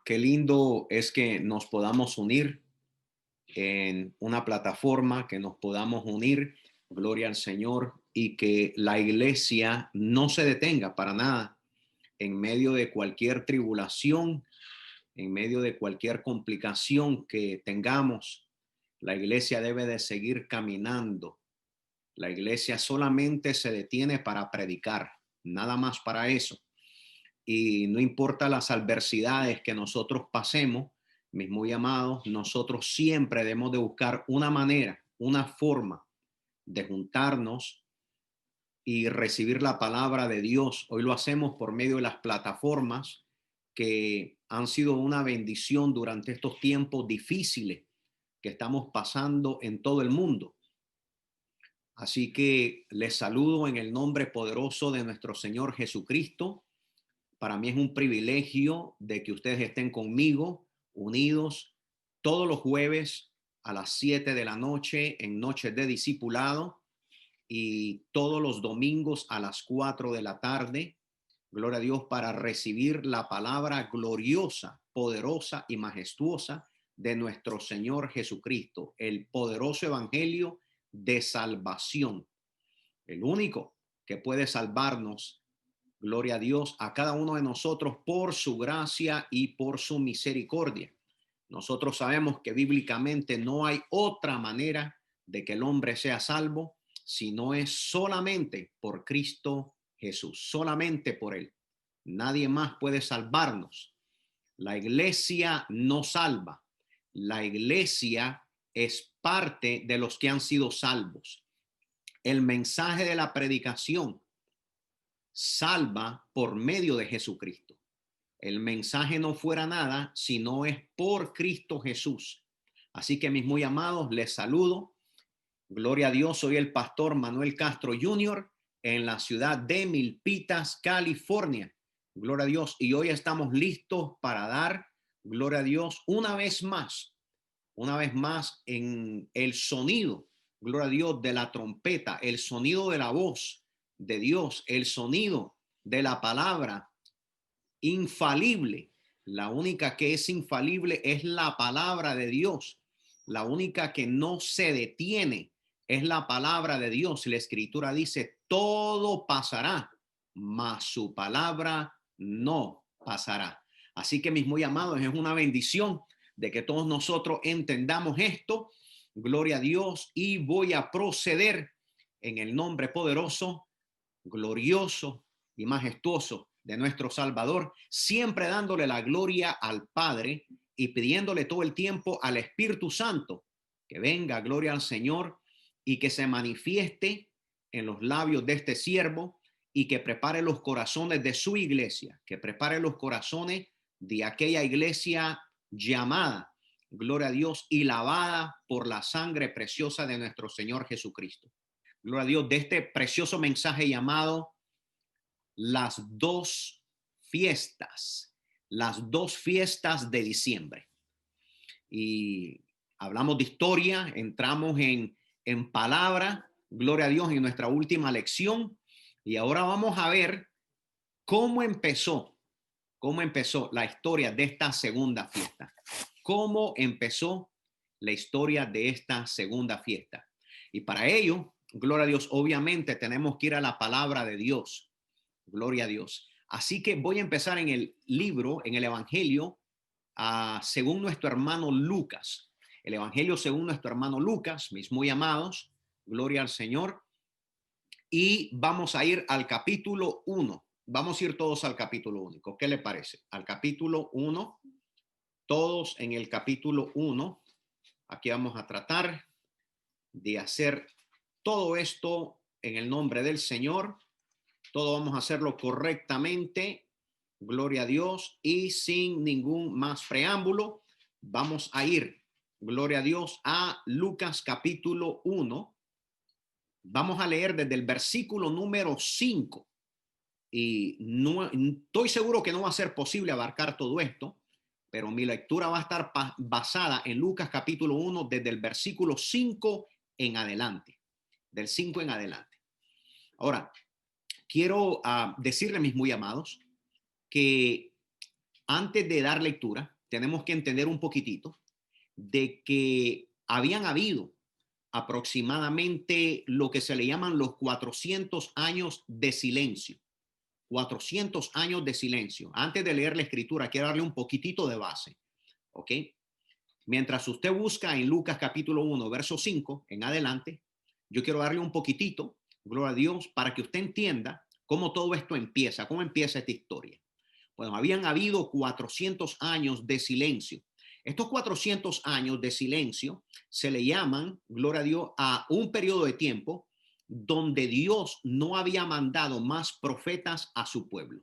Qué lindo es que nos podamos unir en una plataforma, que nos podamos unir, gloria al Señor, y que la iglesia no se detenga para nada en medio de cualquier tribulación, en medio de cualquier complicación que tengamos. La iglesia debe de seguir caminando. La iglesia solamente se detiene para predicar, nada más para eso. Y no importa las adversidades que nosotros pasemos, mis muy amados, nosotros siempre debemos de buscar una manera, una forma de juntarnos y recibir la palabra de Dios. Hoy lo hacemos por medio de las plataformas que han sido una bendición durante estos tiempos difíciles que estamos pasando en todo el mundo. Así que les saludo en el nombre poderoso de nuestro Señor Jesucristo. Para mí es un privilegio de que ustedes estén conmigo, unidos todos los jueves a las 7 de la noche en Noches de Discipulado y todos los domingos a las 4 de la tarde. Gloria a Dios, para recibir la palabra gloriosa, poderosa y majestuosa de nuestro Señor Jesucristo, el poderoso evangelio de salvación, el único que puede salvarnos. Gloria a Dios, a cada uno de nosotros por su gracia y por su misericordia. Nosotros sabemos que bíblicamente no hay otra manera de que el hombre sea salvo si no es solamente por Cristo Jesús, solamente por él. Nadie más puede salvarnos. La iglesia no salva. La iglesia es parte de los que han sido salvos. El mensaje de la predicación salva por medio de Jesucristo. El mensaje no fuera nada si no es por Cristo Jesús. Así que mis muy amados, les saludo. Gloria a Dios, soy el pastor Manuel Castro Jr. en la ciudad de Milpitas, California. Gloria a Dios. Y hoy estamos listos para dar, gloria a Dios, una vez más en el sonido, gloria a Dios, de la trompeta, el sonido de la voz de Dios, el sonido de la palabra infalible. La única que es infalible es la palabra de Dios. La única que no se detiene es la palabra de Dios. La escritura dice, todo pasará, mas su palabra no pasará. Así que mis muy amados, es una bendición de que todos nosotros entendamos esto. Gloria a Dios. Y voy a proceder en el nombre poderoso, glorioso y majestuoso de nuestro Salvador, siempre dándole la gloria al Padre y pidiéndole todo el tiempo al Espíritu Santo que venga, gloria al Señor, y que se manifieste en los labios de este siervo y que prepare los corazones de su iglesia, que prepare los corazones de aquella iglesia llamada, gloria a Dios, y lavada por la sangre preciosa de nuestro Señor Jesucristo. Gloria a Dios, de este precioso mensaje llamado las dos fiestas de diciembre. Y hablamos de historia, entramos en palabra, gloria a Dios, en nuestra última lección. Y ahora vamos a ver cómo empezó la historia de esta segunda fiesta. Cómo empezó la historia de esta segunda fiesta. Y para ello, gloria a Dios, obviamente tenemos que ir a la palabra de Dios. Gloria a Dios. Así que voy a empezar en el libro, en el Evangelio, según nuestro hermano Lucas. El Evangelio según nuestro hermano Lucas, mis muy amados, gloria al Señor. Y vamos a ir al capítulo 1. Vamos a ir todos al capítulo único. ¿Qué le parece? Al capítulo 1, todos en el capítulo 1. Aquí vamos a tratar de hacer todo esto en el nombre del Señor. Todo vamos a hacerlo correctamente, gloria a Dios, y sin ningún más preámbulo, vamos a ir, gloria a Dios, a Lucas capítulo 1. Vamos a leer desde el versículo número 5. Y no, estoy seguro que no va a ser posible abarcar todo esto, pero mi lectura va a estar basada en Lucas capítulo 1 desde el versículo 5 en adelante, del 5 en adelante. Ahora, quiero decirle, mis muy amados, que antes de dar lectura, tenemos que entender un poquitito de que habían habido aproximadamente lo que se le llaman los 400 años de silencio. 400 años de silencio. Antes de leer la escritura, quiero darle un poquitito de base. ¿Ok? Mientras usted busca en Lucas capítulo 1, verso 5 en adelante, yo quiero darle un poquitito, gloria a Dios, para que usted entienda cómo todo esto empieza, cómo empieza esta historia. Bueno, habían habido 400 años de silencio. Estos 400 años de silencio se le llaman, gloria a Dios, a un periodo de tiempo donde Dios no había mandado más profetas a su pueblo.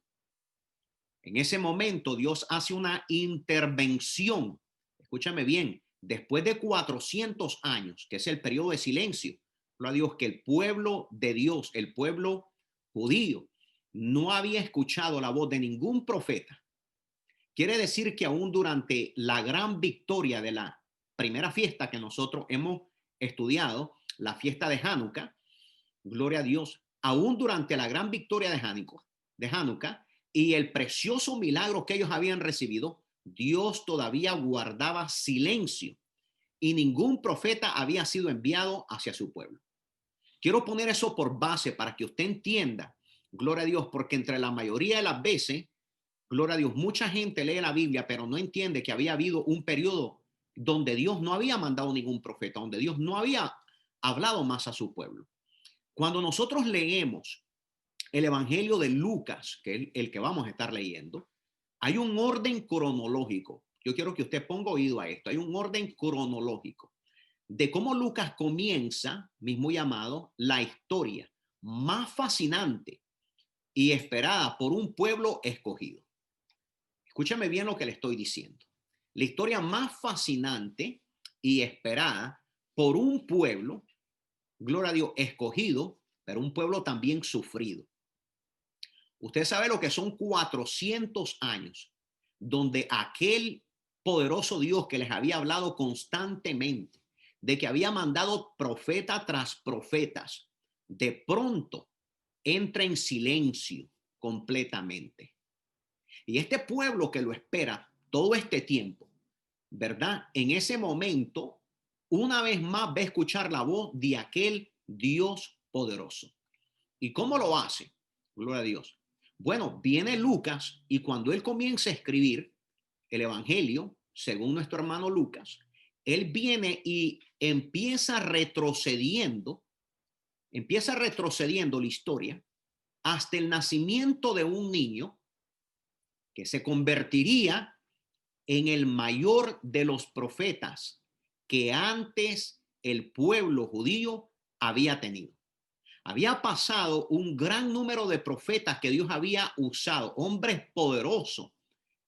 En ese momento Dios hace una intervención. Escúchame bien, después de 400 años, que es el periodo de silencio, gloria a Dios, que el pueblo de Dios, el pueblo judío, no había escuchado la voz de ningún profeta. Quiere decir que aún durante la gran victoria de la primera fiesta que nosotros hemos estudiado, la fiesta de Hanukkah, gloria a Dios, aún durante la gran victoria de Hanukkah y el precioso milagro que ellos habían recibido, Dios todavía guardaba silencio y ningún profeta había sido enviado hacia su pueblo. Quiero poner eso por base para que usted entienda, gloria a Dios, porque entre la mayoría de las veces, gloria a Dios, mucha gente lee la Biblia, pero no entiende que había habido un periodo donde Dios no había mandado ningún profeta, donde Dios no había hablado más a su pueblo. Cuando nosotros leemos el Evangelio de Lucas, que es el que vamos a estar leyendo, hay un orden cronológico. Yo quiero que usted ponga oído a esto. Hay un orden cronológico de cómo Lucas comienza, mismo llamado, la historia más fascinante y esperada por un pueblo escogido. Escúchame bien lo que le estoy diciendo. La historia más fascinante y esperada por un pueblo, gloria a Dios, escogido, pero un pueblo también sufrido. Usted sabe lo que son 400 años donde aquel poderoso Dios que les había hablado constantemente, de que había mandado profeta tras profetas, de pronto entra en silencio completamente. Y este pueblo que lo espera todo este tiempo, ¿verdad? En ese momento, una vez más va a escuchar la voz de aquel Dios poderoso. ¿Y cómo lo hace? Gloria a Dios. Bueno, viene Lucas y cuando él comienza a escribir el Evangelio, según nuestro hermano Lucas, él viene y empieza retrocediendo la historia hasta el nacimiento de un niño que se convertiría en el mayor de los profetas que antes el pueblo judío había tenido. Había pasado un gran número de profetas que Dios había usado, hombres poderosos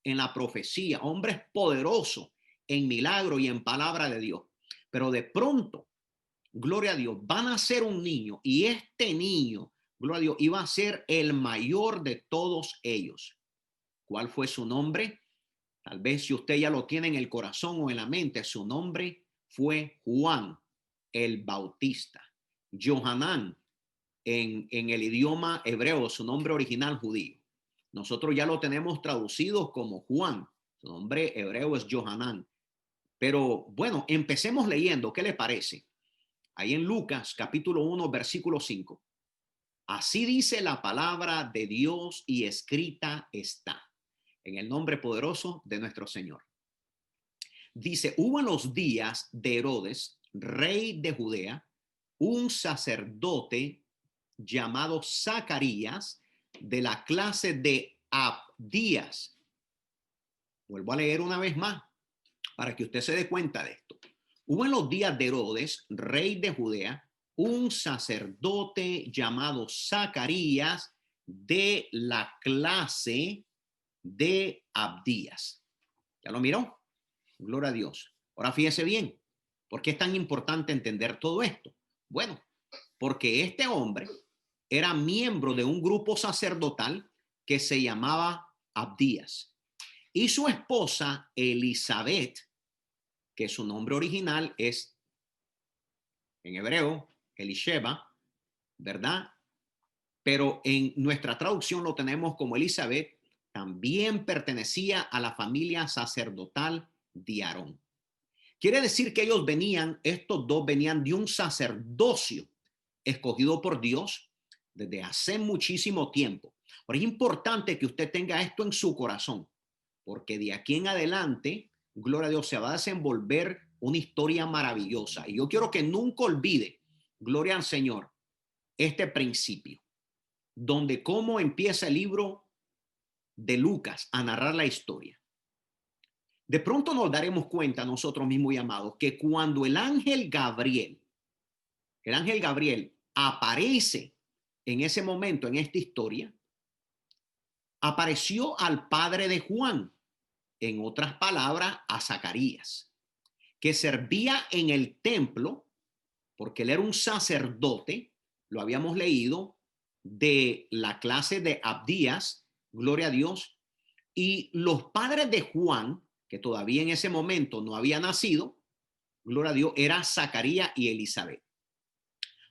en la profecía, hombres poderosos en milagro y en palabra de Dios. Pero de pronto, gloria a Dios, van a ser un niño y este niño, gloria a Dios, iba a ser el mayor de todos ellos. ¿Cuál fue su nombre? Tal vez si usted ya lo tiene en el corazón o en la mente, su nombre fue Juan el Bautista. Johanán en el idioma hebreo, su nombre original judío. Nosotros ya lo tenemos traducido como Juan. Su nombre hebreo es Johanán. Pero bueno, empecemos leyendo. ¿Qué le parece? Ahí en Lucas capítulo 1, versículo 5. Así dice la palabra de Dios y escrita está. En el nombre poderoso de nuestro Señor. Dice, hubo en los días de Herodes, rey de Judea, un sacerdote llamado Zacarías de la clase de Abdías. Vuelvo a leer una vez más para que usted se dé cuenta de esto. Hubo en los días de Herodes, rey de Judea, un sacerdote llamado Zacarías de la clase de Abdías. ¿Ya lo miró? Gloria a Dios. Ahora fíjese bien, ¿por qué es tan importante entender todo esto? Bueno, porque este hombre era miembro de un grupo sacerdotal que se llamaba Abdías. Y su esposa Elizabeth, que su nombre original es en hebreo Elisheba, ¿verdad? Pero en nuestra traducción lo tenemos como Elizabeth, también pertenecía a la familia sacerdotal de Aarón. Quiere decir que estos dos venían de un sacerdocio escogido por Dios desde hace muchísimo tiempo. Pero es importante que usted tenga esto en su corazón, porque de aquí en adelante, gloria a Dios, se va a desenvolver una historia maravillosa. Y yo quiero que nunca olvide, gloria al Señor, este principio, donde cómo empieza el libro de Lucas a narrar la historia. De pronto nos daremos cuenta nosotros mismos, amados, que cuando el ángel Gabriel aparece en ese momento, en esta historia, apareció al padre de Juan, en otras palabras, a Zacarías, que servía en el templo, porque él era un sacerdote, lo habíamos leído, de la clase de Abdías, gloria a Dios, y los padres de Juan, que todavía en ese momento no había nacido, gloria a Dios, era Zacarías y Elizabeth.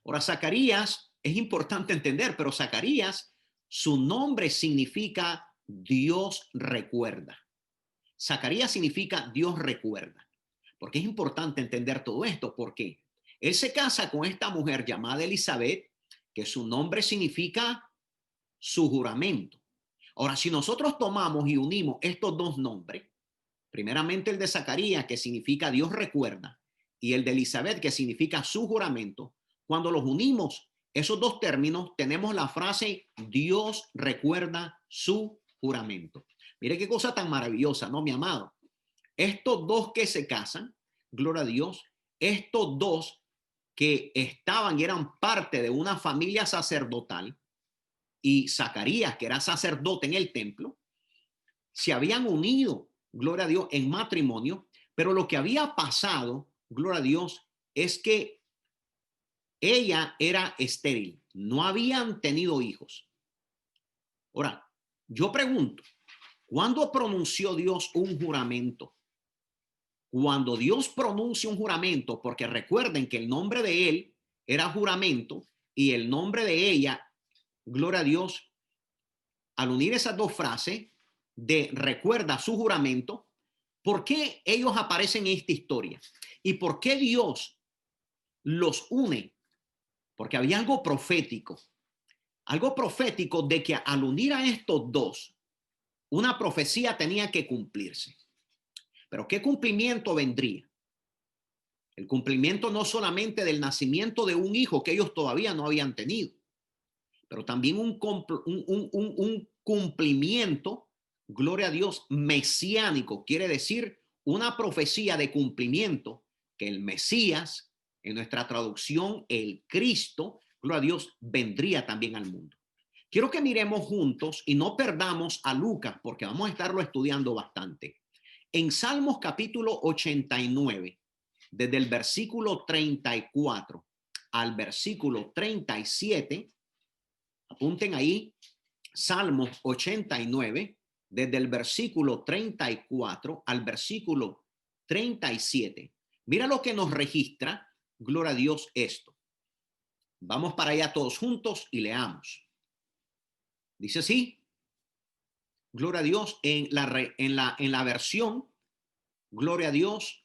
Ahora, Zacarías es importante entender, pero Zacarías, su nombre significa Dios recuerda. Zacarías significa Dios recuerda. Porque es importante entender todo esto, porque él se casa con esta mujer llamada Elizabeth, que su nombre significa su juramento. Ahora, si nosotros tomamos y unimos estos dos nombres, primeramente el de Zacarías, que significa Dios recuerda, y el de Elizabeth, que significa su juramento, cuando los unimos, esos dos términos, tenemos la frase Dios recuerda su juramento. Mire qué cosa tan maravillosa, ¿no, mi amado? Estos dos que se casan, gloria a Dios, estos dos que estaban y eran parte de una familia sacerdotal, y Zacarías, que era sacerdote en el templo, se habían unido, gloria a Dios, en matrimonio, pero lo que había pasado, gloria a Dios, es que ella era estéril, no habían tenido hijos. Ahora, yo pregunto, ¿cuándo pronunció Dios un juramento? Cuando Dios pronuncia un juramento, porque recuerden que el nombre de él era juramento y el nombre de ella, gloria a Dios, al unir esas dos frases de recuerda su juramento, ¿por qué ellos aparecen en esta historia? ¿Y por qué Dios los une? Porque había algo profético de que al unir a estos dos, una profecía tenía que cumplirse. Pero ¿qué cumplimiento vendría? El cumplimiento no solamente del nacimiento de un hijo que ellos todavía no habían tenido, pero también un cumplimiento, gloria a Dios, mesiánico. Quiere decir una profecía de cumplimiento que el Mesías, en nuestra traducción, el Cristo, gloria a Dios, vendría también al mundo. Quiero que miremos juntos y no perdamos a Lucas porque vamos a estarlo estudiando bastante. En Salmos capítulo 89, desde el versículo 34 al versículo 37, apunten ahí, Salmos 89, desde el versículo 34 al versículo 37. Mira lo que nos registra, gloria a Dios, esto. Vamos para allá todos juntos y leamos. Dice así, gloria a Dios, en la versión, gloria a Dios,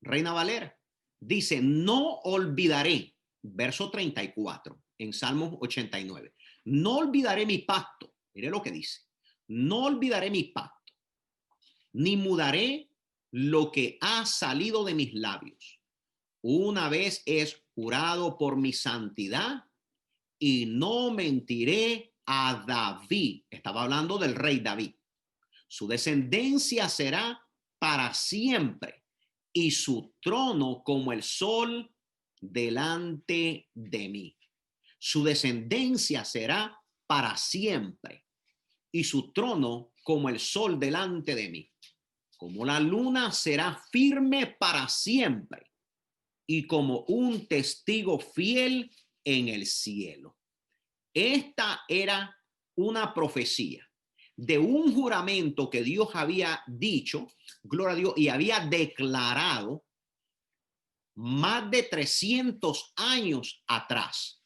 Reina Valera. Dice, no olvidaré, verso 34, en Salmos 89. No olvidaré mi pacto. Mire lo que dice. No olvidaré mi pacto, ni mudaré lo que ha salido de mis labios. Una vez es jurado por mi santidad y no mentiré a David. Estaba hablando del rey David. Su descendencia será para siempre y su trono como el sol delante de mí. Su descendencia será para siempre y su trono como el sol delante de mí. Como la luna será firme para siempre y como un testigo fiel en el cielo. Esta era una profecía de un juramento que Dios había dicho, gloria a Dios, y había declarado más de 300 años atrás.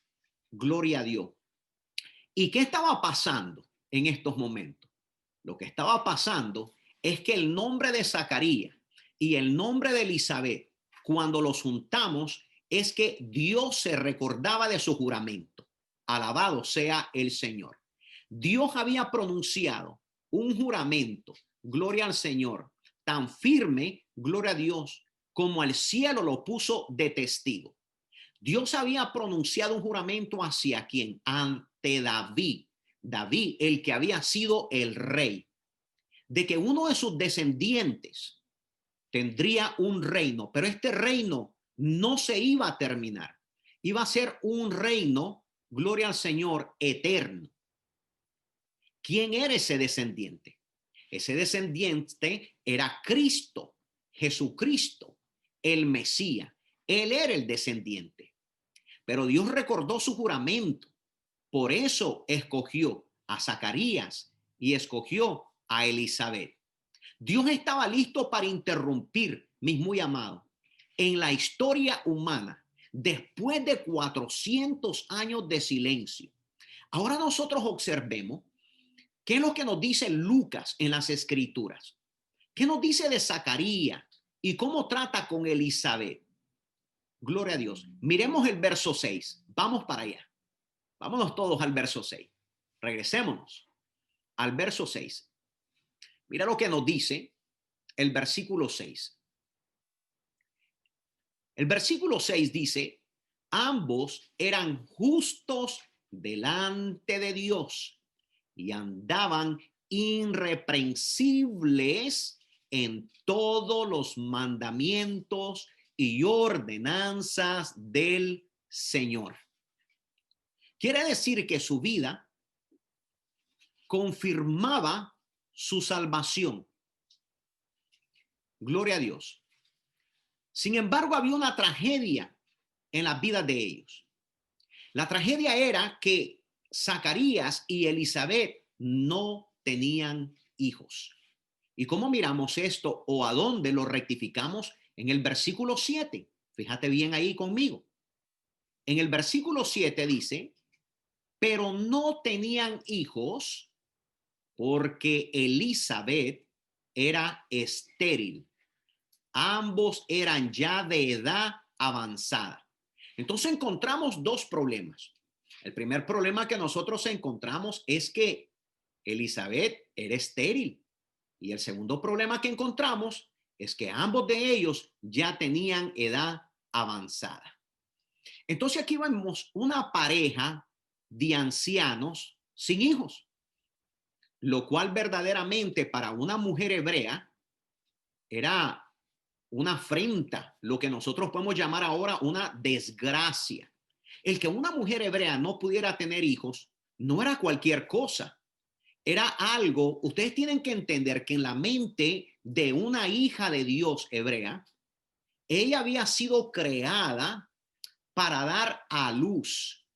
Gloria a Dios. ¿Y qué estaba pasando? en estos momentos. Lo que estaba pasando es que el nombre de Zacarías y el nombre de Elizabeth, cuando los juntamos, es que Dios se recordaba de su juramento. Alabado sea el Señor. Dios había pronunciado un juramento, gloria al Señor, tan firme, gloria a Dios, como el cielo lo puso de testigo. Dios había pronunciado un juramento hacia quién, ante David. David, el que había sido el rey, de que uno de sus descendientes tendría un reino, pero este reino no se iba a terminar. Iba a ser un reino, gloria al Señor, eterno. ¿Quién era ese descendiente? Ese descendiente era Cristo, Jesucristo, el Mesías. Él era el descendiente. Pero Dios recordó su juramento. Por eso escogió a Zacarías y escogió a Elizabeth. Dios estaba listo para interrumpir, mis muy amados, en la historia humana, después de 400 años de silencio. Ahora nosotros observemos qué es lo que nos dice Lucas en las Escrituras. ¿Qué nos dice de Zacarías y cómo trata con Elizabeth? Gloria a Dios. Miremos el verso 6. Vamos para allá. Vámonos todos al verso 6. Regresémonos al verso 6. Mira lo que nos dice el versículo 6. El versículo 6 dice, ambos eran justos delante de Dios y andaban irreprensibles en todos los mandamientos y ordenanzas del Señor. Quiere decir que su vida confirmaba su salvación. Gloria a Dios. Sin embargo, había una tragedia en las vidas de ellos. La tragedia era que Zacarías y Elizabeth no tenían hijos. ¿Y cómo miramos esto o a dónde lo rectificamos? En el versículo 7. Fíjate bien ahí conmigo. En el versículo 7 dice, pero no tenían hijos porque Elizabeth era estéril. Ambos eran ya de edad avanzada. Entonces encontramos dos problemas. El primer problema que nosotros encontramos es que Elizabeth era estéril. Y el segundo problema que encontramos es que ambos de ellos ya tenían edad avanzada. Entonces aquí vemos una pareja de ancianos sin hijos, lo cual verdaderamente para una mujer hebrea era una afrenta, lo que nosotros podemos llamar ahora una desgracia. El que una mujer hebrea no pudiera tener hijos no era cualquier cosa. Era algo, ustedes tienen que entender que en la mente de una hija de Dios hebrea, ella había sido creada para dar a luz.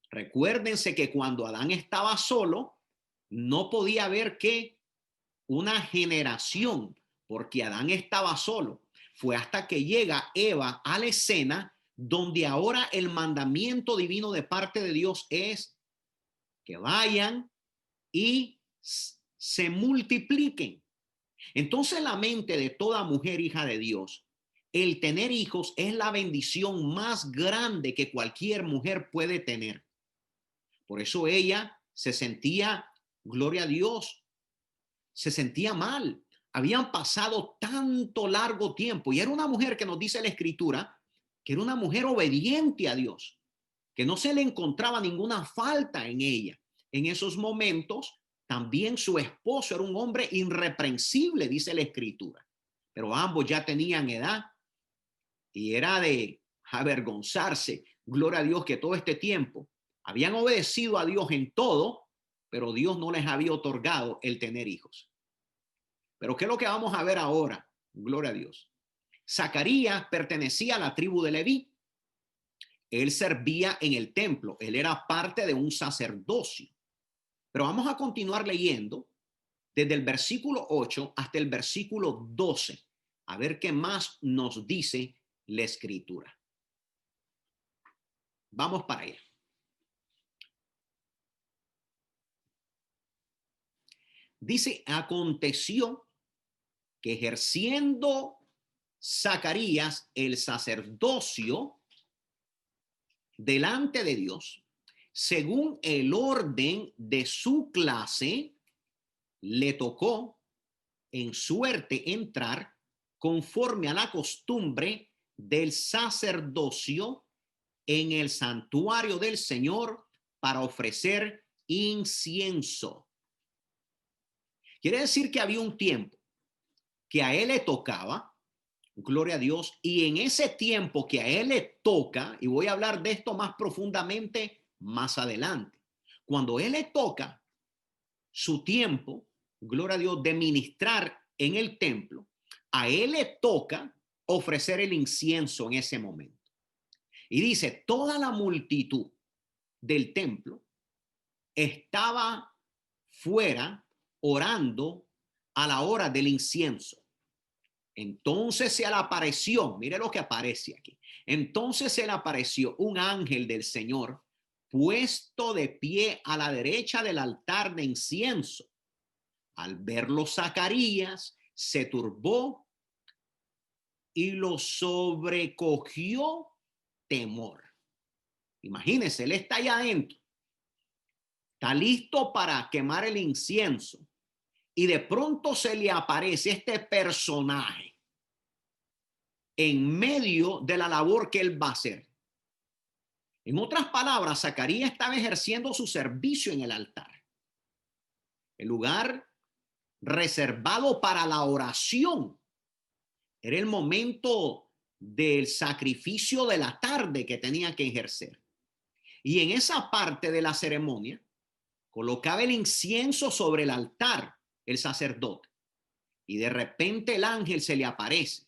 Recuérdense que cuando Adán estaba solo, no podía haber que una generación, porque Adán estaba solo. Fue hasta que llega Eva a la escena donde ahora el mandamiento divino de parte de Dios es que vayan y se multipliquen. Entonces la mente de toda mujer hija de Dios, el tener hijos es la bendición más grande que cualquier mujer puede tener. Por eso ella se sentía, gloria a Dios, se sentía mal. Habían pasado tanto largo tiempo y era una mujer que nos dice la escritura que era una mujer obediente a Dios, que no se le encontraba ninguna falta en ella. En esos momentos también su esposo era un hombre irreprensible, dice la escritura, pero ambos ya tenían edad y era de avergonzarse. Gloria a Dios que todo este tiempo habían obedecido a Dios en todo, pero Dios no les había otorgado el tener hijos. Pero ¿qué es lo que vamos a ver ahora? Gloria a Dios. Zacarías pertenecía a la tribu de Leví. Él servía en el templo. Él era parte de un sacerdocio. Pero vamos a continuar leyendo desde el versículo 8 hasta el versículo 12. A ver qué más nos dice la escritura. Vamos para allá. Dice, aconteció que ejerciendo Zacarías el sacerdocio delante de Dios, según el orden de su clase, le tocó en suerte entrar conforme a la costumbre del sacerdocio en el santuario del Señor para ofrecer incienso. Quiere decir que había un tiempo que a él le tocaba, gloria a Dios, y en ese tiempo que a él le toca, y voy a hablar de esto más profundamente más adelante, cuando él le toca su tiempo, gloria a Dios, de ministrar en el templo, a él le toca ofrecer el incienso en ese momento. Y dice, toda la multitud del templo estaba fuera orando a la hora del incienso. Entonces se le apareció, mire lo que aparece aquí. Entonces se le apareció un ángel del Señor puesto de pie a la derecha del altar de incienso. Al verlo Zacarías se turbó y lo sobrecogió temor. Imagínense, él está allá adentro, está listo para quemar el incienso y de pronto se le aparece este personaje en medio de la labor que él va a hacer. En otras palabras, Zacarías estaba ejerciendo su servicio en el altar, el lugar reservado para la oración. Era el momento del sacrificio de la tarde que tenía que ejercer. Y en esa parte de la ceremonia, colocaba el incienso sobre el altar, el sacerdote. Y de repente el ángel se le aparece.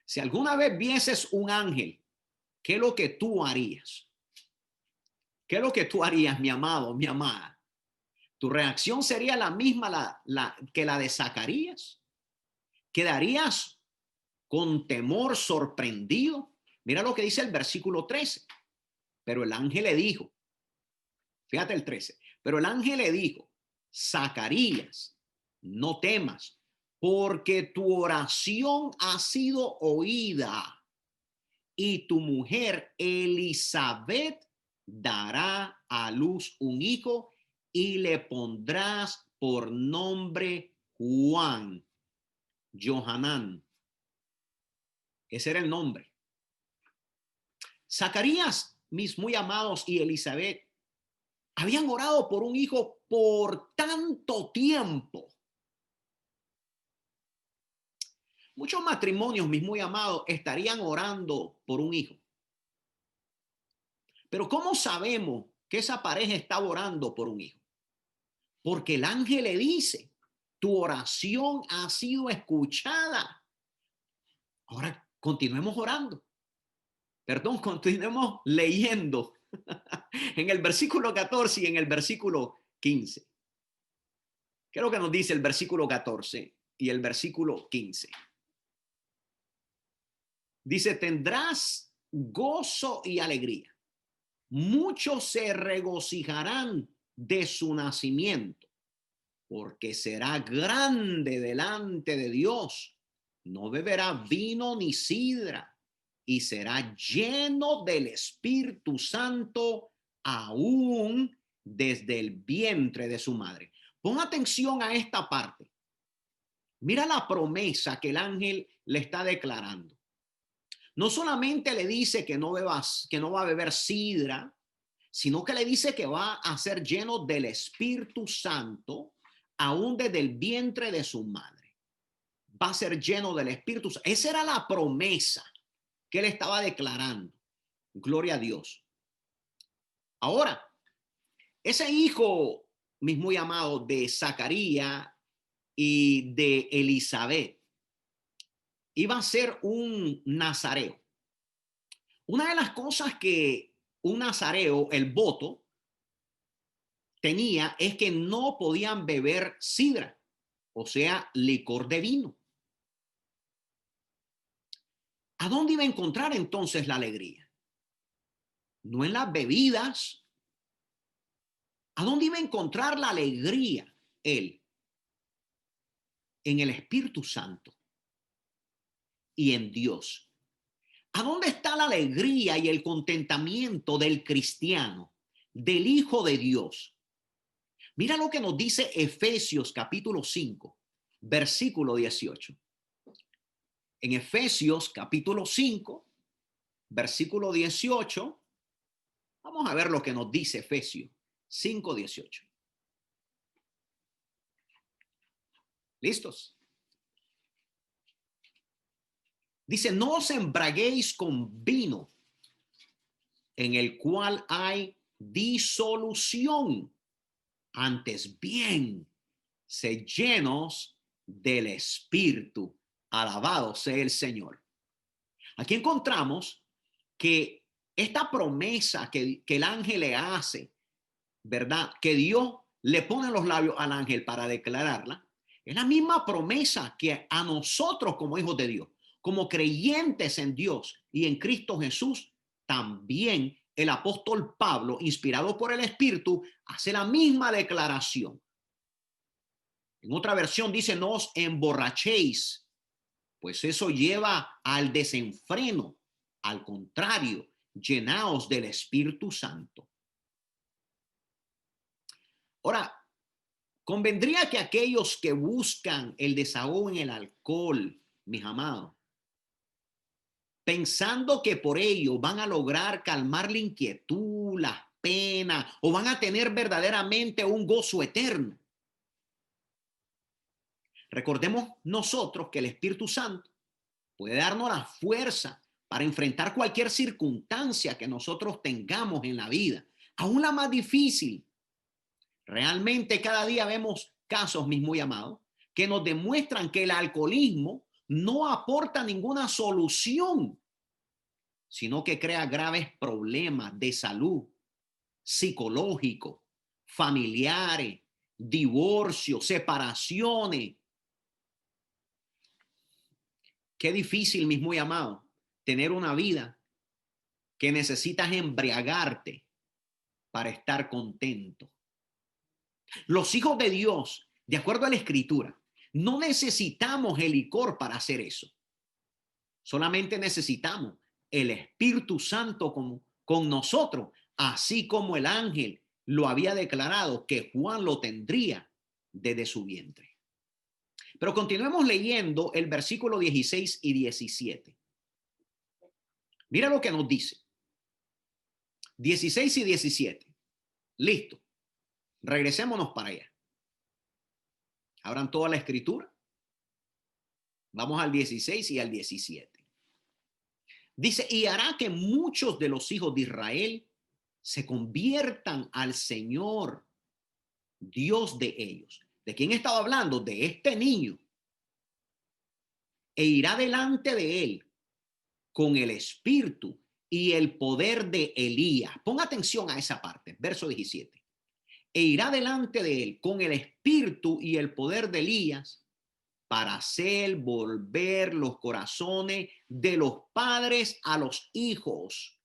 Si alguna vez vieses un ángel, ¿qué es lo que tú harías? ¿Qué es lo que tú harías, mi amado, mi amada? ¿Tu reacción sería la misma que la de Zacarías? ¿Quedarías con temor, sorprendido? Mira lo que dice el versículo 13. Pero el ángel le dijo, fíjate el 13, pero el ángel le dijo, Zacarías, no temas, porque tu oración ha sido oída y tu mujer Elizabeth dará a luz un hijo y le pondrás por nombre Juan, Johanán. Ese era el nombre. Zacarías, mis muy amados, y Elizabeth habían orado por un hijo por tanto tiempo. Muchos matrimonios, mis muy amados, estarían orando por un hijo. Pero ¿cómo sabemos que esa pareja está orando por un hijo? Porque el ángel le dice, tu oración ha sido escuchada. Ahora continuemos orando. Perdón, continuemos leyendo en el versículo 14 y en el versículo 15. ¿Qué es lo que nos dice el versículo 14 y el versículo 15? Dice, tendrás gozo y alegría. Muchos se regocijarán de su nacimiento, porque será grande delante de Dios. No beberá vino ni sidra, y será lleno del Espíritu Santo aún desde el vientre de su madre. Pon atención a esta parte. Mira la promesa que el ángel le está declarando. No solamente le dice que no va a beber sidra, sino que le dice que va a ser lleno del Espíritu Santo aún desde el vientre de su madre. Va a ser lleno del Espíritu Santo. Esa era la promesa que él estaba declarando. Gloria a Dios. Ahora, ese hijo, mis muy amados, de Zacarías y de Elizabeth, iba a ser un nazareo. Una de las cosas que un nazareo, el voto, tenía es que no podían beber sidra, o sea, licor de vino. ¿A dónde iba a encontrar entonces la alegría? No en las bebidas. ¿A dónde iba a encontrar la alegría? él, en el Espíritu Santo y en Dios. ¿A dónde está la alegría y el contentamiento del cristiano, del Hijo de Dios? Mira lo que nos dice Efesios capítulo 5, versículo 18. En Efesios capítulo 5, versículo 18, vamos a ver lo que nos dice Efesios 5, 18. ¿Listos? Dice, no os embraguéis con vino, en el cual hay disolución. Antes bien, sed llenos del Espíritu. Alabado sea el Señor. Aquí encontramos que esta promesa que el ángel le hace, ¿verdad? Que Dios le pone en los labios al ángel para declararla, es la misma promesa que a nosotros como hijos de Dios, como creyentes en Dios y en Cristo Jesús, también el apóstol Pablo, inspirado por el Espíritu, hace la misma declaración. En otra versión dice, no os emborrachéis, pues eso lleva al desenfreno. Al contrario, llenaos del Espíritu Santo. Ahora, convendría que aquellos que buscan el desahogo en el alcohol, mis amados, pensando que por ello van a lograr calmar la inquietud, las penas, o van a tener verdaderamente un gozo eterno. Recordemos nosotros que el Espíritu Santo puede darnos la fuerza para enfrentar cualquier circunstancia que nosotros tengamos en la vida, aún la más difícil. Realmente cada día vemos casos, mis muy amados, que nos demuestran que el alcoholismo no aporta ninguna solución, sino que crea graves problemas de salud, psicológicos, familiares, divorcios, separaciones. Qué difícil, mis muy amados, tener una vida que necesitas embriagarte para estar contento. Los hijos de Dios, de acuerdo a la Escritura, no necesitamos el licor para hacer eso. Solamente necesitamos el Espíritu Santo con nosotros, así como el ángel lo había declarado que Juan lo tendría desde su vientre. Pero continuemos leyendo el versículo 16 y 17. Mira lo que nos dice. 16 y 17. Listo. Regresémonos para allá. Abran toda la escritura. Vamos al 16 y al 17. Dice, y hará que muchos de los hijos de Israel se conviertan al Señor, Dios de ellos. ¿De quién estaba hablando? De este niño. E irá delante de él con el espíritu y el poder de Elías. Ponga atención a esa parte, verso 17. E irá delante de él con el espíritu y el poder de Elías para hacer volver los corazones de los padres a los hijos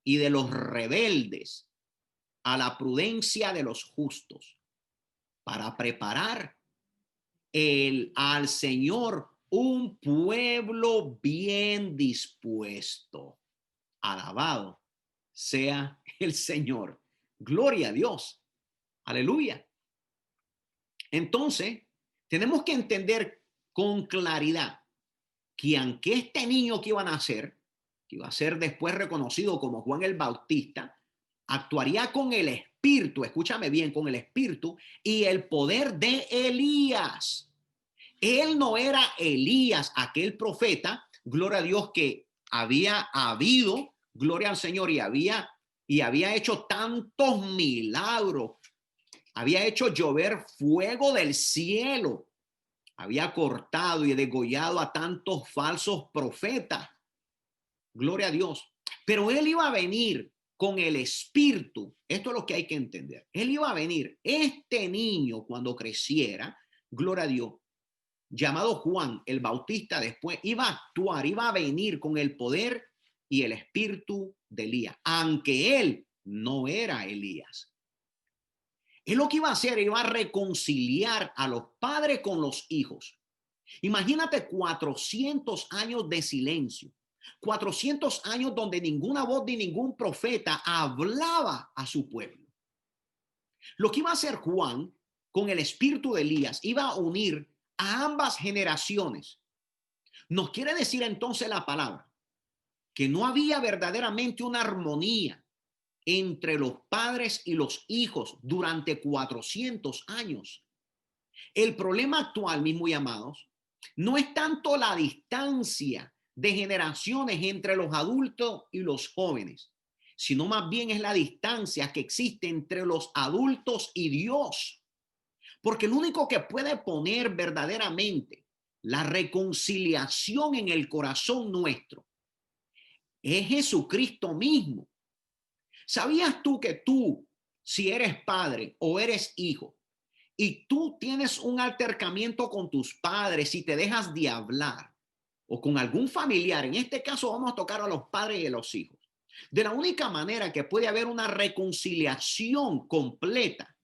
y de los rebeldes a la prudencia de los justos, para preparar al Señor un pueblo bien dispuesto. Alabado sea el Señor. Gloria a Dios. Aleluya. Entonces, tenemos que entender con claridad que aunque este niño que iba a nacer, que iba a ser después reconocido como Juan el Bautista, actuaría con el espíritu, escúchame bien, con el espíritu y el poder de Elías. Él no era Elías, aquel profeta, gloria a Dios, que había habido, gloria al Señor, y había hecho tantos milagros, había hecho llover fuego del cielo, había cortado y degollado a tantos falsos profetas. Gloria a Dios. Pero él iba a venir con el espíritu. Esto es lo que hay que entender. Él iba a venir, este niño cuando creciera, gloria a Dios, llamado Juan el Bautista, después iba a actuar, iba a venir con el poder y el espíritu de Elías, aunque él no era Elías. Él lo que iba a hacer, iba a reconciliar a los padres con los hijos. Imagínate 400 años de silencio, 400 años donde ninguna voz de ningún profeta hablaba a su pueblo. Lo que iba a hacer Juan con el espíritu de Elías, iba a unir a ambas generaciones. Nos quiere decir entonces la palabra que no había verdaderamente una armonía entre los padres y los hijos durante 400 años. El problema actual, mis muy amados, no es tanto la distancia de generaciones entre los adultos y los jóvenes, sino más bien es la distancia que existe entre los adultos y Dios. Porque el único que puede poner verdaderamente la reconciliación en el corazón nuestro es Jesucristo mismo. ¿Sabías tú que tú, si eres padre o eres hijo, y tú tienes un altercamiento con tus padres y te dejas de hablar, o con algún familiar, en este caso vamos a tocar a los padres y a los hijos, de la única manera que puede haber una reconciliación completa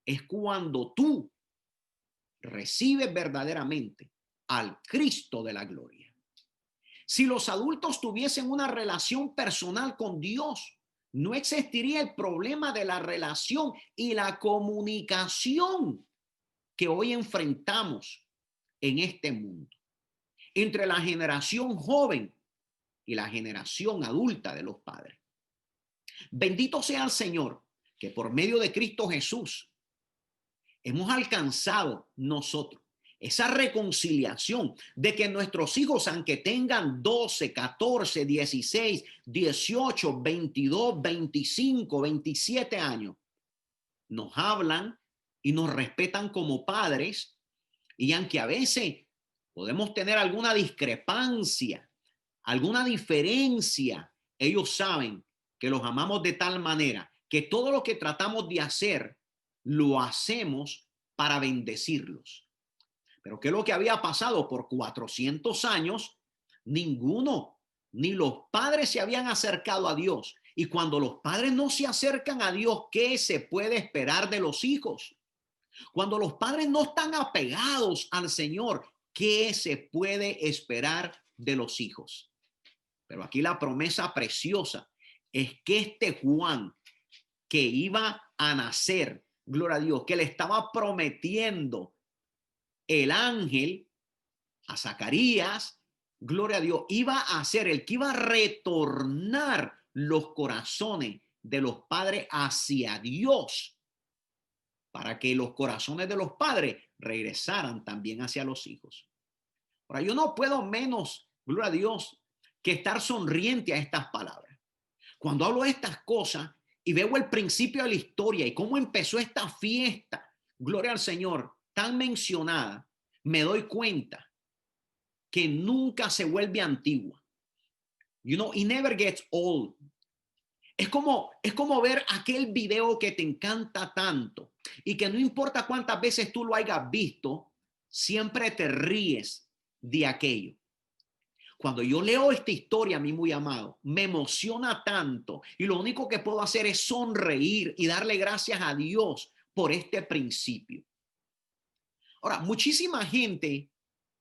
es cuando tú recibes verdaderamente al Cristo de la gloria? Si los adultos tuviesen una relación personal con Dios, no existiría el problema de la relación y la comunicación que hoy enfrentamos en este mundo entre la generación joven y la generación adulta de los padres. Bendito sea el Señor que por medio de Cristo Jesús hemos alcanzado nosotros esa reconciliación de que nuestros hijos, aunque tengan 12, 14, 16, 18, 22, 25, 27 años, nos hablan y nos respetan como padres, y aunque a veces podemos tener alguna discrepancia, alguna diferencia, ellos saben que los amamos de tal manera que todo lo que tratamos de hacer lo hacemos para bendecirlos. Pero ¿qué es lo que había pasado? Por 400 años, ninguno, ni los padres se habían acercado a Dios. Y cuando los padres no se acercan a Dios, ¿qué se puede esperar de los hijos? Cuando los padres no están apegados al Señor, ¿qué se puede esperar de los hijos? Pero aquí la promesa preciosa es que este Juan que iba a nacer, gloria a Dios, que le estaba prometiendo el ángel a Zacarías, gloria a Dios, iba a ser el que iba a retornar los corazones de los padres hacia Dios, para que los corazones de los padres regresaran también hacia los hijos. Ahora, yo no puedo menos, gloria a Dios, que estar sonriente a estas palabras. Cuando hablo de estas cosas y veo el principio de la historia y cómo empezó esta fiesta, gloria al Señor, tan mencionada, me doy cuenta que nunca se vuelve antigua. You know, it never gets old. Es como ver aquel video que te encanta tanto y que no importa cuántas veces tú lo hayas visto, siempre te ríes de aquello. Cuando yo leo esta historia, mi muy amado, me emociona tanto y lo único que puedo hacer es sonreír y darle gracias a Dios por este principio. Ahora, muchísima gente,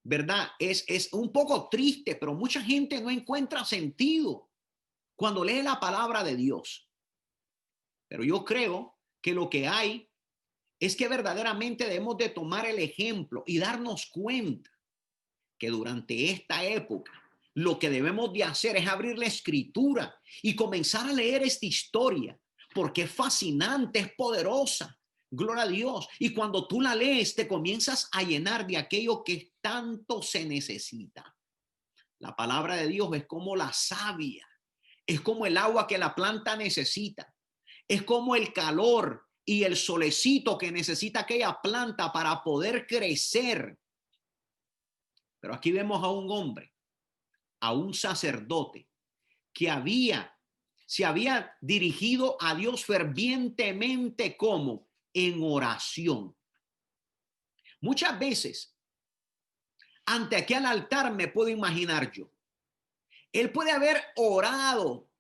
¿verdad? Es un poco triste, pero mucha gente no encuentra sentido cuando lee la palabra de Dios. Pero yo creo que lo que hay es que verdaderamente debemos de tomar el ejemplo y darnos cuenta que durante esta época lo que debemos de hacer es abrir la escritura y comenzar a leer esta historia, porque es fascinante, es poderosa. Gloria a Dios. Y cuando tú la lees, te comienzas a llenar de aquello que tanto se necesita. La palabra de Dios es como la savia, es como el agua que la planta necesita, es como el calor y el solecito que necesita aquella planta para poder crecer. Pero aquí vemos a un hombre, a un sacerdote que se había dirigido a Dios fervientemente, como en oración. Muchas veces, ante aquel altar me puedo imaginar yo, él puede haber orado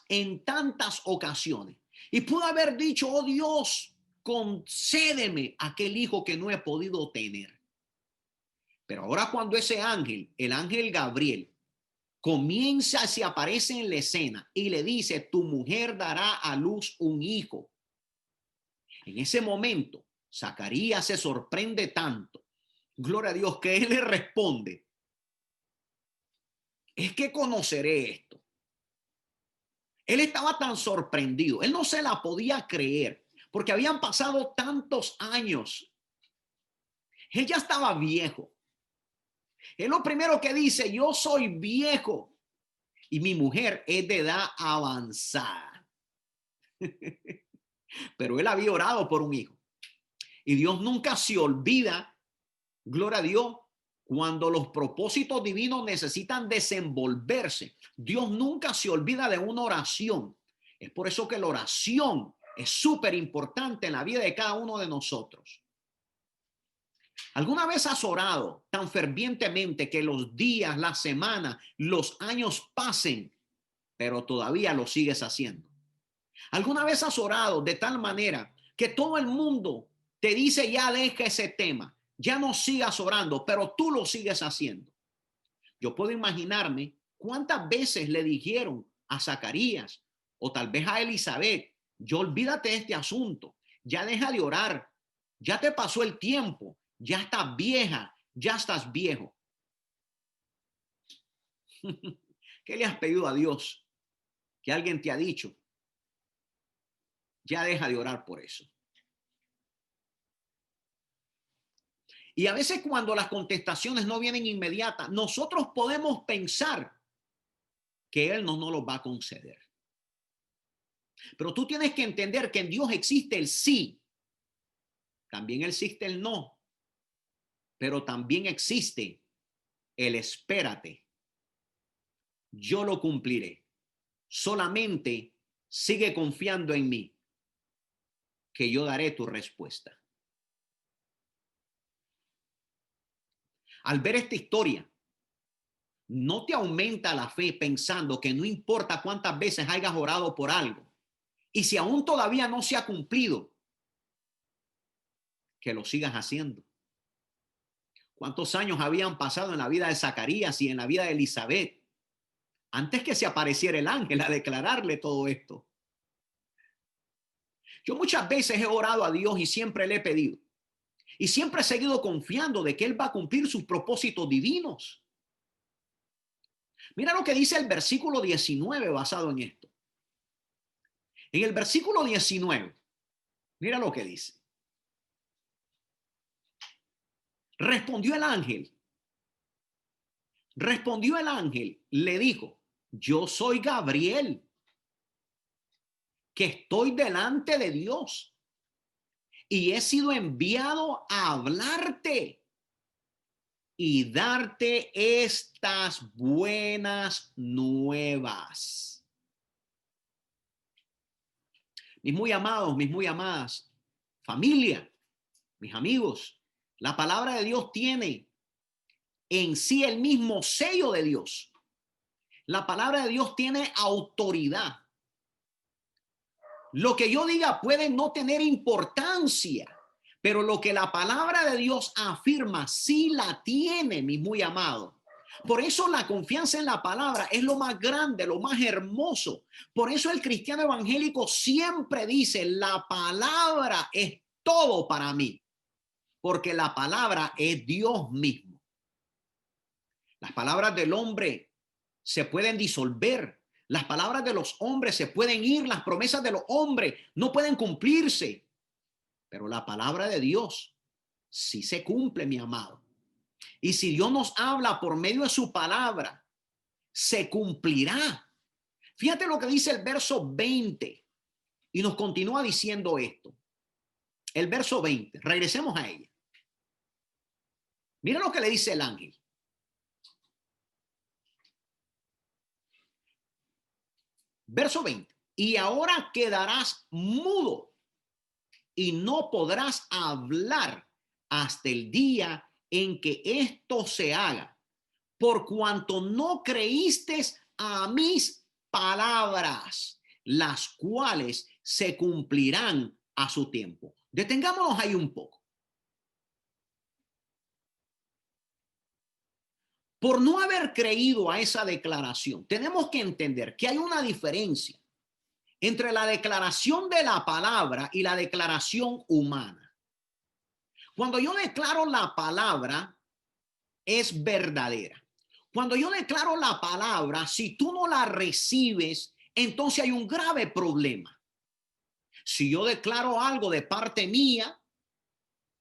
en tantas ocasiones Y pudo haber dicho, oh Dios, concédeme aquel hijo que no he podido tener. Pero ahora cuando ese ángel, el ángel Gabriel, comienza, se aparece en la escena y le dice, tu mujer dará a luz un hijo. En ese momento, Zacarías se sorprende tanto, gloria a Dios, que él le responde, es que conoceré esto. Él estaba tan sorprendido, él no se la podía creer, porque habían pasado tantos años. Él ya estaba viejo. Él lo primero que dice, yo soy viejo y mi mujer es de edad avanzada. Pero él había orado por un hijo. Y Dios nunca se olvida, gloria a Dios, cuando los propósitos divinos necesitan desenvolverse. Dios nunca se olvida de una oración. Es por eso que la oración es súper importante en la vida de cada uno de nosotros. ¿Alguna vez has orado tan fervientemente que los días, las semanas, los años pasen, pero todavía lo sigues haciendo? ¿Alguna vez has orado de tal manera que todo el mundo te dice ya deja ese tema, ya no sigas orando, pero tú lo sigues haciendo? Yo puedo imaginarme cuántas veces le dijeron a Zacarías o tal vez a Elizabeth, yo olvídate de este asunto, ya deja de orar, ya te pasó el tiempo, ya estás vieja, ya estás viejo. ¿Qué le has pedido a Dios? Que alguien te ha dicho, ya deja de orar por eso. Y a veces cuando las contestaciones no vienen inmediatas, nosotros podemos pensar que Él no nos lo va a conceder. Pero tú tienes que entender que en Dios existe el sí, también existe el no, pero también existe el espérate. Yo lo cumpliré. Solamente sigue confiando en mí, que yo daré tu respuesta. Al ver esta historia, no te aumenta la fe pensando que no importa cuántas veces hayas orado por algo, y si aún todavía no se ha cumplido, que lo sigas haciendo. ¿Cuántos años habían pasado en la vida de Zacarías y en la vida de Elizabeth antes que se apareciera el ángel a declararle todo esto? Yo muchas veces he orado a Dios y siempre le he pedido. Y siempre he seguido confiando de que Él va a cumplir sus propósitos divinos. Mira lo que dice el versículo 19 basado en esto. En el versículo 19, mira lo que dice. Respondió el ángel, le dijo, yo soy Gabriel, que estoy delante de Dios y he sido enviado a hablarte y darte estas buenas nuevas. Mis muy amados, mis muy amadas, familia, mis amigos, la palabra de Dios tiene en sí el mismo sello de Dios. La palabra de Dios tiene autoridad. Lo que yo diga puede no tener importancia, pero lo que la palabra de Dios afirma sí la tiene, mi muy amado. Por eso la confianza en la palabra es lo más grande, lo más hermoso. Por eso el cristiano evangélico siempre dice, la palabra es todo para mí, porque la palabra es Dios mismo. Las palabras del hombre se pueden disolver. Las palabras de los hombres se pueden ir. Las promesas de los hombres no pueden cumplirse. Pero la palabra de Dios sí se cumple, mi amado. Y si Dios nos habla por medio de su palabra, se cumplirá. Fíjate lo que dice el verso 20 y nos continúa diciendo esto. El verso 20, regresemos a ella. Mira lo que le dice el ángel. Verso 20. Y ahora quedarás mudo y no podrás hablar hasta el día en que esto se haga, por cuanto no creíste a mis palabras, las cuales se cumplirán a su tiempo. Detengámonos ahí un poco. Por no haber creído a esa declaración, tenemos que entender que hay una diferencia entre la declaración de la palabra y la declaración humana. Cuando yo declaro la palabra, es verdadera. Cuando yo declaro la palabra, si tú no la recibes, entonces hay un grave problema. Si yo declaro algo de parte mía,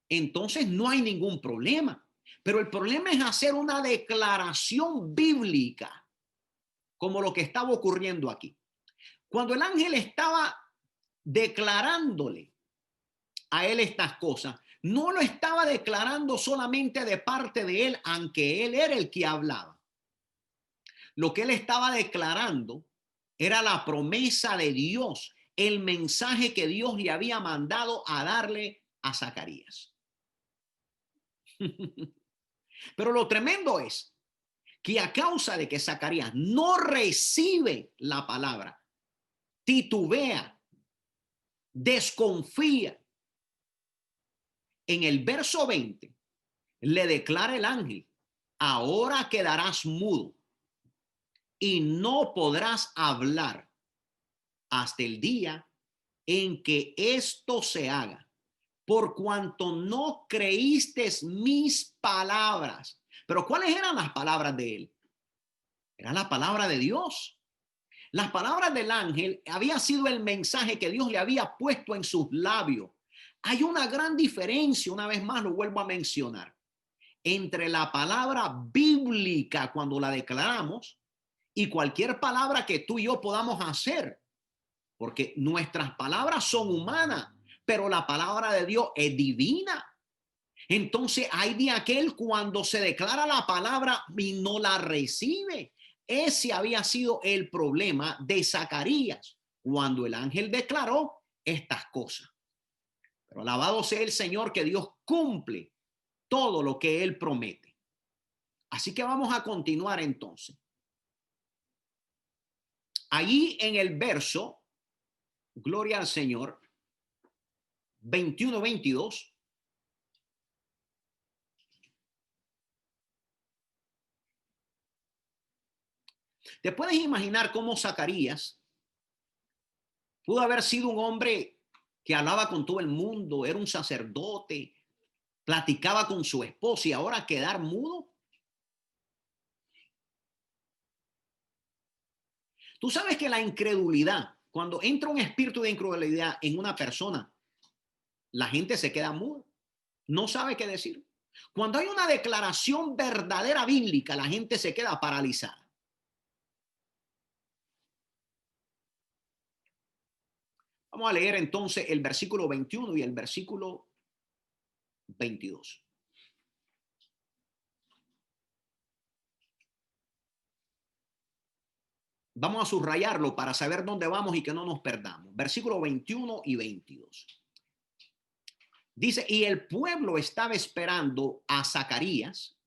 entonces no hay ningún problema. Pero el problema es hacer una declaración bíblica, como lo que estaba ocurriendo aquí. Cuando el ángel estaba declarándole a él estas cosas, no lo estaba declarando solamente de parte de él, aunque él era el que hablaba. Lo que él estaba declarando era la promesa de Dios, el mensaje que Dios le había mandado a darle a Zacarías. Pero lo tremendo es que a causa de que Zacarías no recibe la palabra, titubea, desconfía, en el verso 20 le declara el ángel: ahora quedarás mudo y no podrás hablar hasta el día en que esto se haga, por cuanto no creíste mis palabras. Pero ¿cuáles eran las palabras de él? Era la palabra de Dios. Las palabras del ángel había sido el mensaje que Dios le había puesto en sus labios. Hay una gran diferencia, una vez más lo vuelvo a mencionar, entre la palabra bíblica cuando la declaramos y cualquier palabra que tú y yo podamos hacer, porque nuestras palabras son humanas, pero la palabra de Dios es divina. Entonces hay de aquel cuando se declara la palabra y no la recibe. Ese había sido el problema de Zacarías cuando el ángel declaró estas cosas. Pero alabado sea el Señor, que Dios cumple todo lo que él promete. Así que vamos a continuar entonces. Allí en el verso, gloria al Señor, 21-22. ¿Te puedes imaginar cómo Zacarías pudo haber sido un hombre que hablaba con todo el mundo, era un sacerdote, platicaba con su esposa y ahora quedar mudo? Tú sabes que la incredulidad, cuando entra un espíritu de incredulidad en una persona, la gente se queda muda, no sabe qué decir. Cuando hay una declaración verdadera bíblica, la gente se queda paralizada. Vamos a leer entonces el versículo 21 y el versículo 22. Vamos a subrayarlo para saber dónde vamos y que no nos perdamos. Versículo 21 y 22. Dice: y el pueblo estaba esperando a Zacarías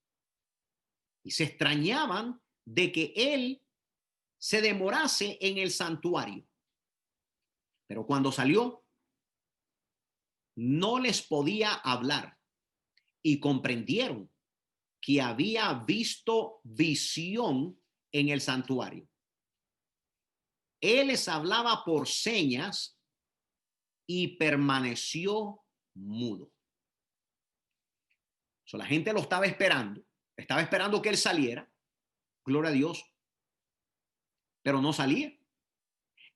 y se extrañaban de que él se demorase en el santuario. Pero cuando salió, no les podía hablar y comprendieron que había visto visión en el santuario. Él les hablaba por señas y permaneció mudo. La gente lo estaba esperando que él saliera, gloria a Dios, pero no salía.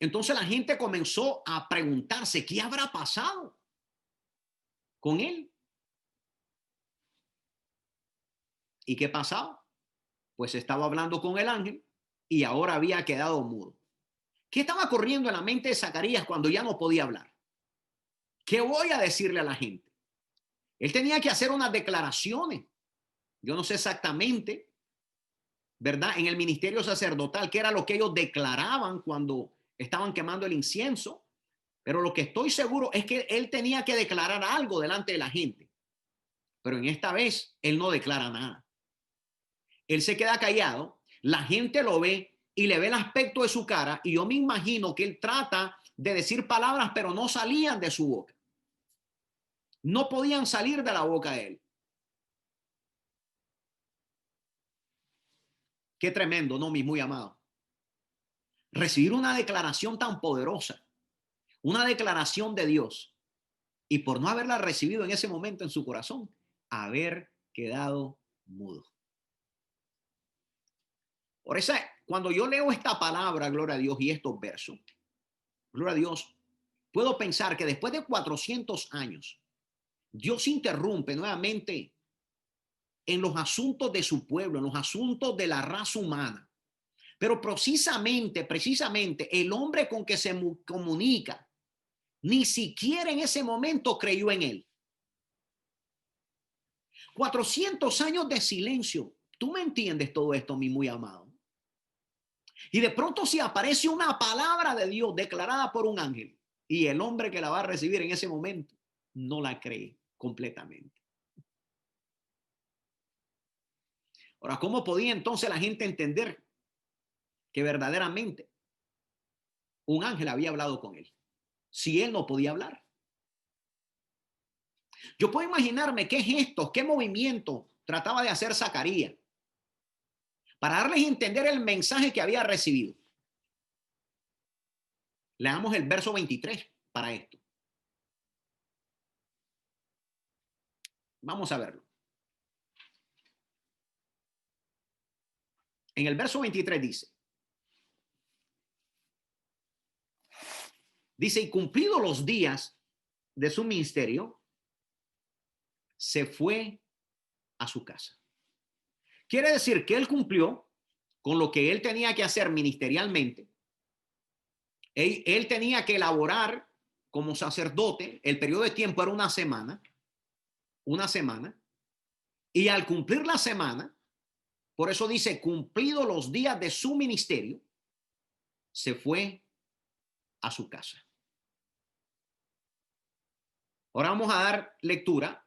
Entonces la gente comenzó a preguntarse qué habrá pasado con él. ¿Y qué pasaba? Pues estaba hablando con el ángel y ahora había quedado mudo. ¿Qué estaba corriendo en la mente de Zacarías cuando ya no podía hablar? ¿Qué voy a decirle a la gente? Él tenía que hacer unas declaraciones. Yo no sé exactamente, ¿verdad? En el ministerio sacerdotal, qué era lo que ellos declaraban cuando estaban quemando el incienso. Pero lo que estoy seguro es que él tenía que declarar algo delante de la gente. Pero en esta vez, él no declara nada. Él se queda callado, la gente lo ve y le ve el aspecto de su cara y yo me imagino que él trata de decir palabras, pero no salían de su boca. No podían salir de la boca de él. Qué tremendo, ¿no, mis muy amados? Recibir una declaración tan poderosa, una declaración de Dios, y por no haberla recibido en ese momento en su corazón, haber quedado mudo. Por eso, cuando yo leo esta palabra, gloria a Dios, y estos versos, gloria a Dios, puedo pensar que después de 400 años, Dios interrumpe nuevamente en los asuntos de su pueblo, en los asuntos de la raza humana. Pero precisamente, el hombre con que se comunica, ni siquiera en ese momento creyó en él. 400 años de silencio. ¿Tú me entiendes todo esto, mi muy amado? Y de pronto si aparece una palabra de Dios declarada por un ángel y el hombre que la va a recibir en ese momento no la cree completamente. Ahora, ¿cómo podía entonces la gente entender que verdaderamente un ángel había hablado con él si él no podía hablar? Yo puedo imaginarme qué gestos, qué movimiento trataba de hacer Zacarías para darles a entender el mensaje que había recibido. Leamos el verso 23 para esto. Vamos a verlo. En el verso 23 dice, y cumplidos los días de su ministerio, se fue a su casa. Quiere decir que él cumplió con lo que él tenía que hacer ministerialmente. Él tenía que elaborar como sacerdote, el periodo de tiempo era una semana, y al cumplir la semana, por eso dice, cumplidos los días de su ministerio, se fue a su casa. Ahora vamos a dar lectura.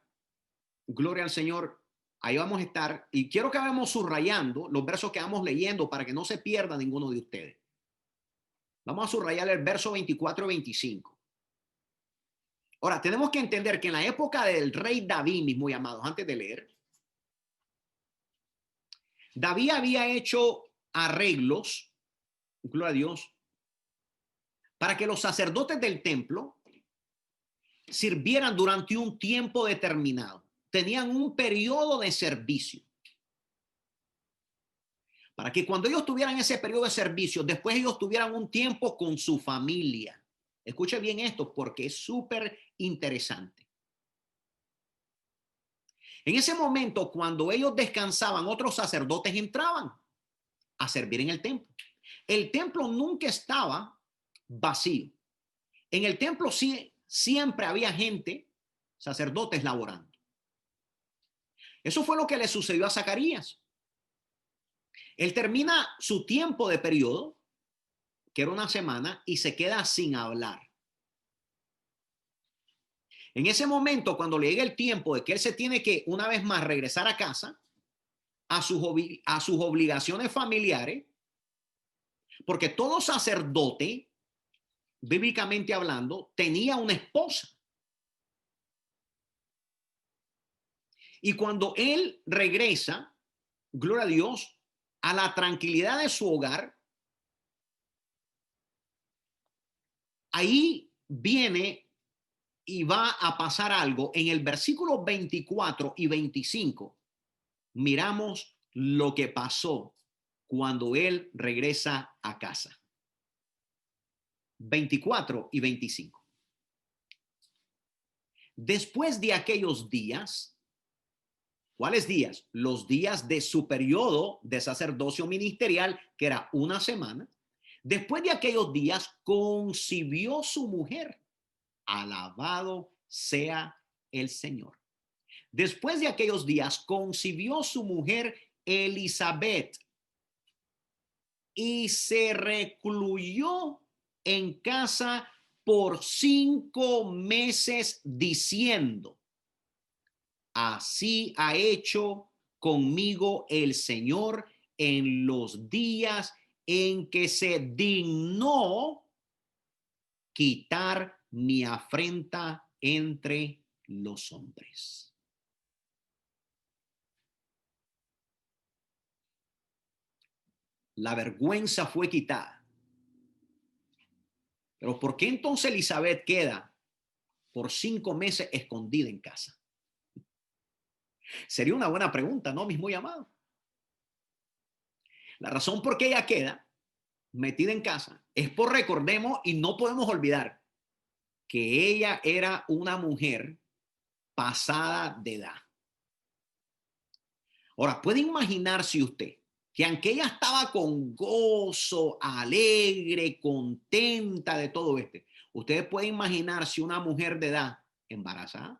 Gloria al Señor. Ahí vamos a estar. Y quiero que vayamos subrayando los versos que vamos leyendo para que no se pierda ninguno de ustedes. Vamos a subrayar el verso 24 y 25. Ahora, tenemos que entender que en la época del rey David, mis muy amados, antes de leer, David había hecho arreglos, gloria a Dios, para que los sacerdotes del templo sirvieran durante un tiempo determinado. Tenían un periodo de servicio. Para que cuando ellos tuvieran ese periodo de servicio, después ellos tuvieran un tiempo con su familia. Escuche bien esto porque es súper interesante. En ese momento, cuando ellos descansaban, otros sacerdotes entraban a servir en el templo. El templo nunca estaba vacío. En el templo sí, siempre había gente, sacerdotes laborando. Eso fue lo que le sucedió a Zacarías. Él termina su tiempo de periodo, que era una semana, y se queda sin hablar. En ese momento, cuando le llega el tiempo de que él se tiene que una vez más regresar a casa, a sus obligaciones familiares, porque todo sacerdote, bíblicamente hablando, tenía una esposa. Y cuando él regresa, gloria a Dios, a la tranquilidad de su hogar, ahí viene y va a pasar algo. En el versículo 24 y 25, miramos lo que pasó cuando él regresa a casa. 24 y 25. Después de aquellos días, ¿cuáles días? Los días de su periodo de sacerdocio ministerial, que era una semana. Después de aquellos días, concibió su mujer. Alabado sea el Señor. Después de aquellos días, concibió su mujer Elizabeth y se recluyó en casa por 5 meses diciendo, así ha hecho conmigo el Señor en los días en que se dignó quitar mi afrenta entre los hombres. La vergüenza fue quitada. Pero ¿por qué entonces Elizabeth queda por 5 meses escondida en casa? Sería una buena pregunta, ¿no, mis muy amados? La razón por qué ella queda metida en casa es por, recordemos, y no podemos olvidar, que ella era una mujer pasada de edad. Ahora, ¿puede imaginarse usted que aunque ella estaba con gozo, alegre, contenta de todo esto, ustedes pueden imaginarse una mujer de edad embarazada?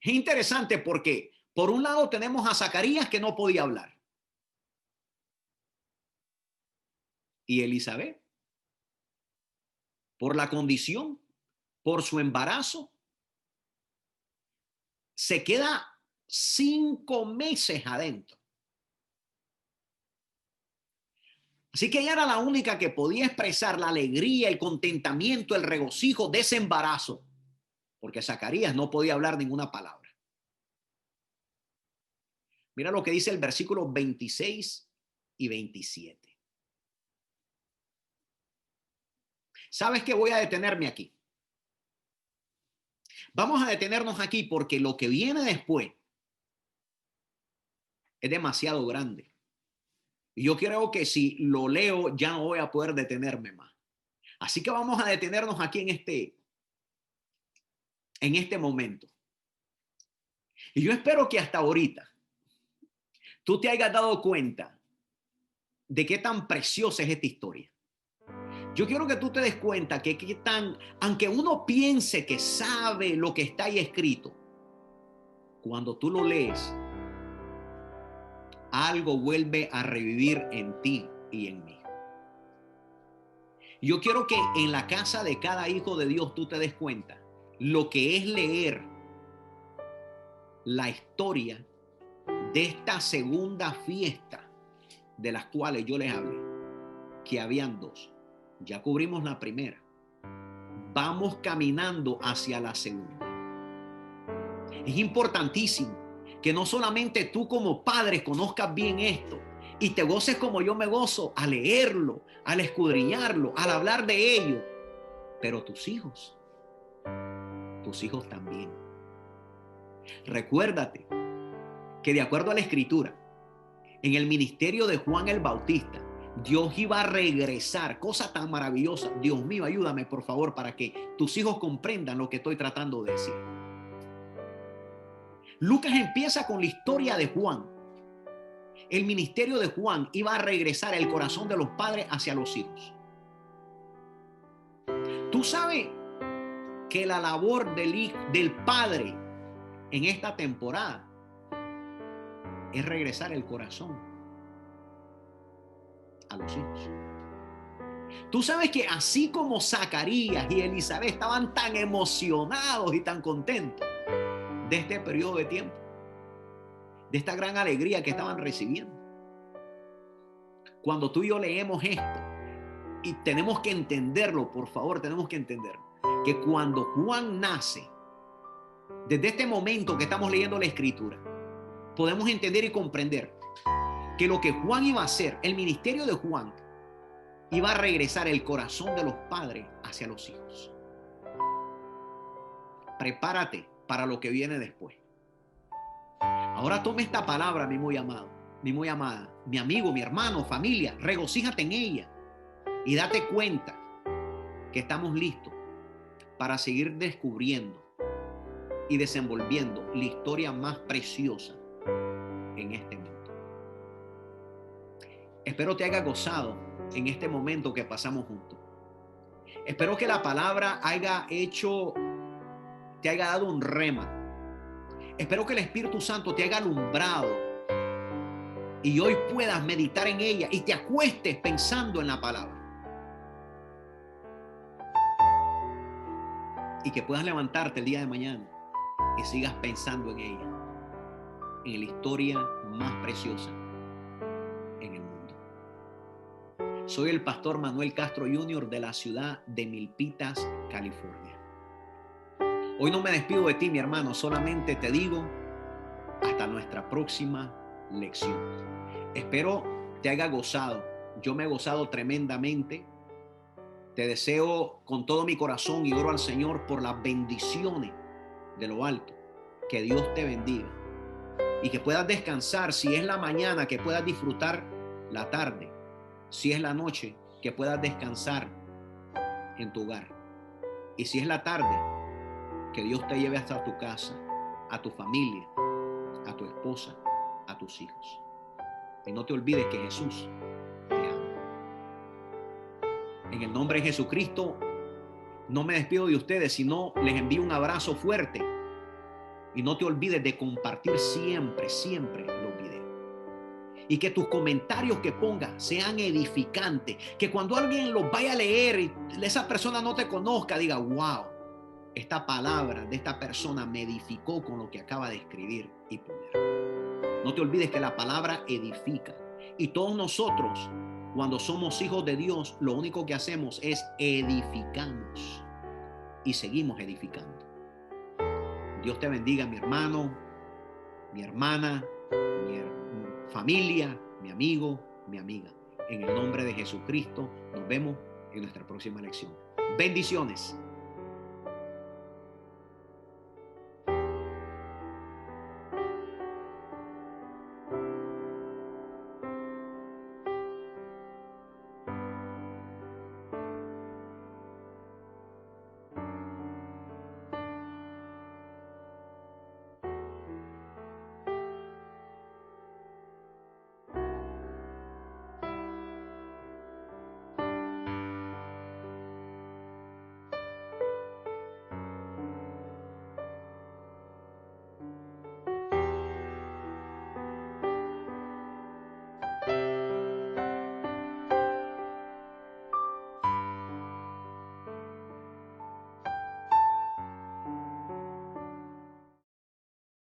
Es interesante porque por un lado tenemos a Zacarías que no podía hablar y Elizabeth, por la condición, por su embarazo, se queda 5 meses adentro. Así que ella era la única que podía expresar la alegría, el contentamiento, el regocijo de ese embarazo, porque Zacarías no podía hablar ninguna palabra. Mira lo que dice el versículo 26 y 27. ¿Sabes qué? Voy a detenerme aquí. Vamos a detenernos aquí porque lo que viene después es demasiado grande. Y yo creo que si lo leo ya no voy a poder detenerme más. Así que vamos a detenernos aquí en este momento. Y yo espero que hasta ahorita tú te hayas dado cuenta de qué tan preciosa es esta historia. Yo quiero que tú te des cuenta que qué tan, aunque uno piense que sabe lo que está ahí escrito, cuando tú lo lees, algo vuelve a revivir en ti y en mí. Yo quiero que en la casa de cada hijo de Dios tú te des cuenta lo que es leer la historia de esta segunda fiesta de las cuales yo les hablé, que habían 2. Ya cubrimos la primera. Vamos caminando hacia la segunda. Es importantísimo que no solamente tú como padre conozcas bien esto y te goces como yo me gozo al leerlo, al escudriñarlo, al hablar de ello, pero tus hijos también. Recuérdate que de acuerdo a la Escritura, en el ministerio de Juan el Bautista, Dios iba a regresar, cosa tan maravillosa. Dios mío, ayúdame por favor para que tus hijos comprendan lo que estoy tratando de decir. Lucas empieza con la historia de Juan. El ministerio de Juan iba a regresar el corazón de los padres hacia los hijos. Tú sabes que la labor del padre en esta temporada es regresar el corazón a los hijos. Tú sabes que así como Zacarías y Elizabeth estaban tan emocionados y tan contentos de este periodo de tiempo, de esta gran alegría que estaban recibiendo, cuando tú y yo leemos esto, y tenemos que entenderlo, por favor, tenemos que entenderlo, que cuando Juan nace, desde este momento que estamos leyendo la Escritura, podemos entender y comprender que lo que Juan iba a hacer, el ministerio de Juan, iba a regresar el corazón de los padres hacia los hijos. Prepárate para lo que viene después. Ahora toma esta palabra, mi muy amado, mi muy amada, mi amigo, mi hermano, familia, regocíjate en ella y date cuenta que estamos listos para seguir descubriendo y desenvolviendo la historia más preciosa en este mundo. Espero te haya gozado en este momento que pasamos juntos. Espero que la palabra te haya dado un rema. Espero que el Espíritu Santo te haya alumbrado y hoy puedas meditar en ella y te acuestes pensando en la palabra. Y que puedas levantarte el día de mañana y sigas pensando en ella, en la historia más preciosa en el mundo. Soy el pastor Manuel Castro Jr. de la ciudad de Milpitas, California. Hoy no me despido de ti, mi hermano, solamente te digo hasta nuestra próxima lección. Espero te haya gozado. Yo me he gozado tremendamente. Te deseo con todo mi corazón y oro al Señor por las bendiciones de lo alto. Que Dios te bendiga y que puedas descansar. Si es la mañana, que puedas disfrutar la tarde. Si es la noche, que puedas descansar en tu hogar. Y si es la tarde, que Dios te lleve hasta tu casa, a tu familia, a tu esposa, a tus hijos. Y no te olvides que Jesús te ama. En el nombre de Jesucristo, no me despido de ustedes, sino les envío un abrazo fuerte. Y no te olvides de compartir siempre, siempre los videos. Y que tus comentarios que pongas sean edificantes. Que cuando alguien los vaya a leer y esa persona no te conozca, diga, wow, esta palabra de esta persona me edificó con lo que acaba de escribir y poner. No te olvides que la palabra edifica. Y todos nosotros, cuando somos hijos de Dios, lo único que hacemos es edificamos. Y seguimos edificando. Dios te bendiga, mi hermano, mi hermana, mi familia, mi amigo, mi amiga. En el nombre de Jesucristo, nos vemos en nuestra próxima lección. Bendiciones.